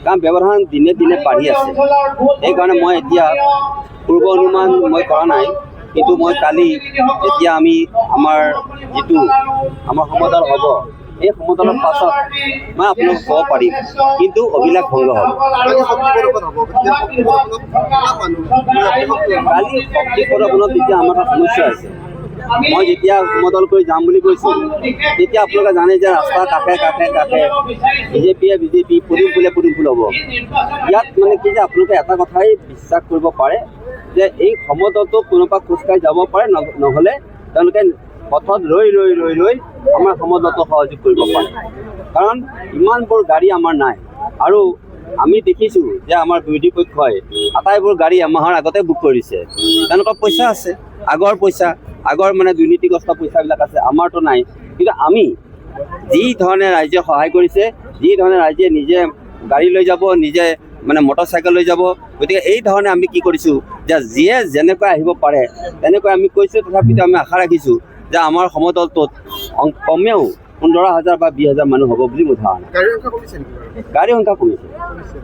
কাৰণ ব্যৱধান দিনে দিনে বাঢ়ি আছে। সেইকাৰণে মই এতিয়া পূৰ্ব অনুমান মই কৰা নাই, কিন্তু মই কালি যেতিয়া আমি আমাৰ যিটো আমাৰ সমদল হ'ব, এই সমদলৰ পাছত মই আপোনাক ক'ব পাৰিম, কিন্তু অভিলেখ ভংগ হ'ব। কালি শক্তি প্ৰদৰ্শনত যেতিয়া আমাৰ এটা সমস্যা আছে, মই যেতিয়া সমদল কৰি যাম বুলি কৈছোঁ, তেতিয়া আপোনালোকে জানে যে ৰাস্তাৰ কাষে কাষে কাষে বিজেপি পদুম ফুল হ'ব। ইয়াত মানে কি যে আপোনালোকে এটা কথাই বিশ্বাস কৰিব পাৰে যে এই সমদলটো কোনোবা খোজকাঢ়ি যাব পাৰে, নহ'লে তেওঁলোকে পথত ৰৈ আমাৰ সমদলটো সহযোগ কৰিব পাৰে। কাৰণ ইমানবোৰ গাড়ী আমাৰ নাই, আৰু আমি দেখিছোঁ যে আমাৰ বিৰোধী পক্ষই আটাইবোৰ গাড়ী এমাহৰ আগতে বুক কৰিছে। তেওঁলোকৰ পইচা আছে, আগৰ মানে দুৰ্নীতিগ্ৰস্ত পইচাবিলাক আছে, আমাৰতো নাই। কিন্তু আমি যি ধৰণে ৰাইজে সহায় কৰিছে, যি ধৰণে ৰাইজে নিজে গাড়ী লৈ যাব, নিজে মানে মটৰচাইকেল লৈ যাব, গতিকে এই ধৰণে আমি কি কৰিছোঁ যে যিয়ে যেনেকৈ আহিব পাৰে তেনেকৈ আমি কৈছোঁ। তথাপিতো আমি আশা ৰাখিছোঁ যে আমাৰ সমদলটোত কমেও 15,000 বা 20,000 মানুহ হ'ব বুলি মোৰ ধাৰণা। গাড়ীৰ সংখ্যা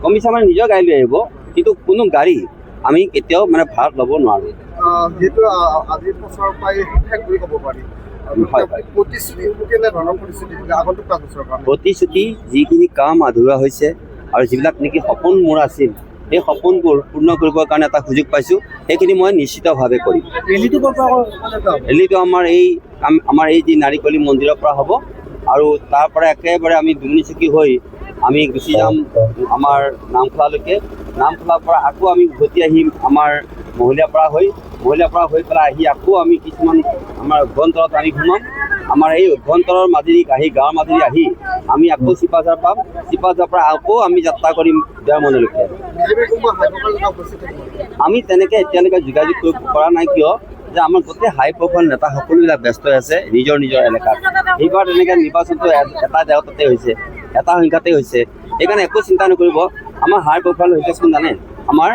কমিছে মানে নিজৰ গাড়ী লৈ আহিব, কিন্তু কোনো গাড়ী আমি কেতিয়াও মানে ভাড়াত ল'ব নোৱাৰোঁ। প্ৰতিশ্ৰুতি যিখিনি কাম আধৰুৱা হৈছে আৰু যিবিলাক নেকি সপোন মোৰ আছিল, সেই সপোনবোৰ পূৰ্ণ কৰিবৰ কাৰণে এটা সুযোগ পাইছোঁ, সেইখিনি মই নিশ্চিতভাৱে কৰিম। ৰেলীটো আমাৰ এই যি নাৰিকলী মন্দিৰৰ পৰা হ'ব, আৰু তাৰ পৰা একেবাৰে আমি দুমনিচুকী হৈ আমি গুচি যাম আমাৰ নামখোলালৈকে। নামখোলাৰ পৰা আকৌ আমি উভতি আহিম আমাৰ মহিলাৰ পৰা হৈ পেলাই আহি আকৌ আমি কিছুমান আমাৰ অভ্যন্তৰত আমি সোমাম। আমাৰ এই অভ্যন্তৰৰ মাজেদি আহি গাঁৱৰ মাজেদি আহি আমি আকৌ চিপাঝাৰ পাম। চিপাঝাৰৰ পৰা আকৌ আমি যাত্ৰা কৰিম দেওমনলৈকে। আমি তেনেকৈ এতিয়ালৈকে যোগাযোগ কৰা নাই, কিয় যে আমাৰ গোটেই হাই প্ৰফাইল নেতা সকলোবিলাক ব্যস্ত আছে নিজৰ এলেকাত। এইবাৰ তেনেকৈ নিৰ্বাচনটো এটা জেগাতে হৈছে, এটা সংখ্যাতে হৈছে। সেইকাৰণে একো চিন্তা নকৰিব। আমাৰ হাই প্ৰফাইল হৈছে কোন জানে? আমাৰ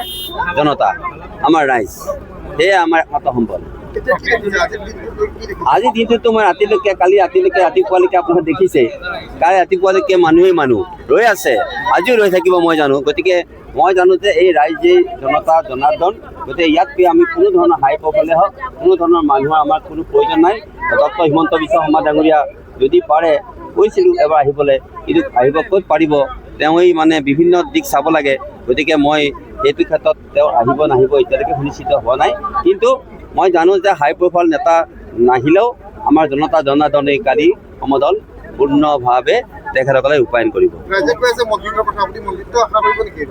জনতা, আমাৰ ৰাইজ, সেয়ে আমাৰ একমাত্ৰ সম্পদ। আজি দিনটোতো মই কালি ৰাতিপুৱালৈকে আপোনালোকে দেখিছে, কালি ৰাতিপুৱালৈকে মানুহ ৰৈ আছে, আজিও ৰৈ থাকিব মই জানো। গতিকে মই জানো যে এই ৰাইজে জনতা জনাৰ্দন, গতিকে ইয়াত আমি কোনো ধৰণৰ হাই প্ৰফাইলে হওক, কোনো ধৰণৰ মানুহৰ আমাৰ কোনো প্ৰয়োজন নাই। ডক্টৰ হিমন্ত বিশ্ব শৰ্মা ডাঙৰীয়া যদি পাৰে, কৈছিলোঁ এবাৰ আহিবলৈ, কিন্তু আহিব ক'ত পাৰিব, তেওঁই মানে বিভিন্ন দিশ চাব লাগে। গতিকে মই সেইটো ক্ষেত্ৰত তেওঁ আহিব নাহিব এতিয়ালৈকে সুনিশ্চিত হোৱা নাই, কিন্তু মই জানো যে হাই প্ৰফাইল নেতা নাহিলেও আমাৰ জনতা জনাৰ্দনে কালি সমদল পূৰ্ণভাৱে তেখেতসকলে ৰূপায়ণ কৰিব।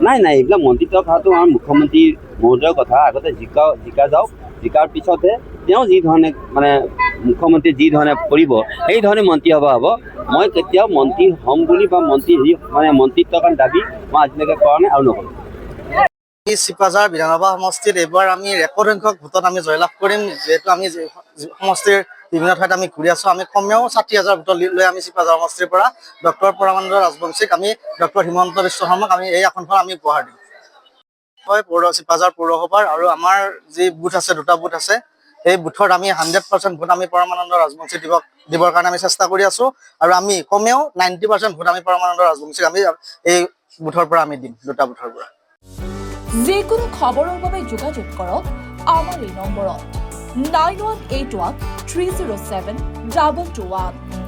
নাই, এইবিলাক মন্ত্ৰিত্বৰ কথাটো আমাৰ মুখ্যমন্ত্ৰী মহোদয়ৰ কথা। আগতে জিকা যাওক, জিকাৰ পিছতহে তেওঁ যি ধৰণে মানে মুখ্যমন্ত্ৰী যি ধৰণে কৰিব, সেই ধৰণে মন্ত্ৰী হ'ব। মই কেতিয়াও মন্ত্ৰী হ'ম বুলি বা মন্ত্ৰিত্বৰ কাৰণে দাবী মই আজিলৈকে কৰা নাই আৰু নকৰোঁ। চিপাঝাৰ বিধানসভা সমষ্টিত এইবাৰ আমি ৰেকৰ্ড সংখ্যক ভোটত আমি জয়লাভ কৰিম। যিহেতু আমি সমষ্টিৰ বিভিন্ন ঠাইত আমি ঘূৰি আছোঁ, আমি কমেও 60,000 ভোট লৈ আমি চিপাঝাৰ সমষ্টিৰ পৰা ডক্টৰ পৰমানন্দ ৰাজবংশীক, আমি ডক্টৰ হিমন্ত বিশ্ব শৰ্মাক আমি এই আসনখন আমি উপহাৰ দিম। হয়, চিপাঝাৰ পৌৰসভাৰ আৰু আমাৰ যি বুথ আছে, 2টা বুথ আছে, সেই বুথত আমি 100% ভোট আমি পৰমানন্দ ৰাজবংশীক দিবৰ কাৰণে আমি চেষ্টা কৰি আছোঁ, আৰু আমি কমেও 90% ভোট আমি পৰমানন্দ ৰাজবংশীক আমি এই বুথৰ পৰা আমি দিম, 2টা বুথৰ পৰা। যিকোনো খবৰৰ বাবে যোগাযোগ কৰক আমাৰ এই নম্বৰত 9181 307 221।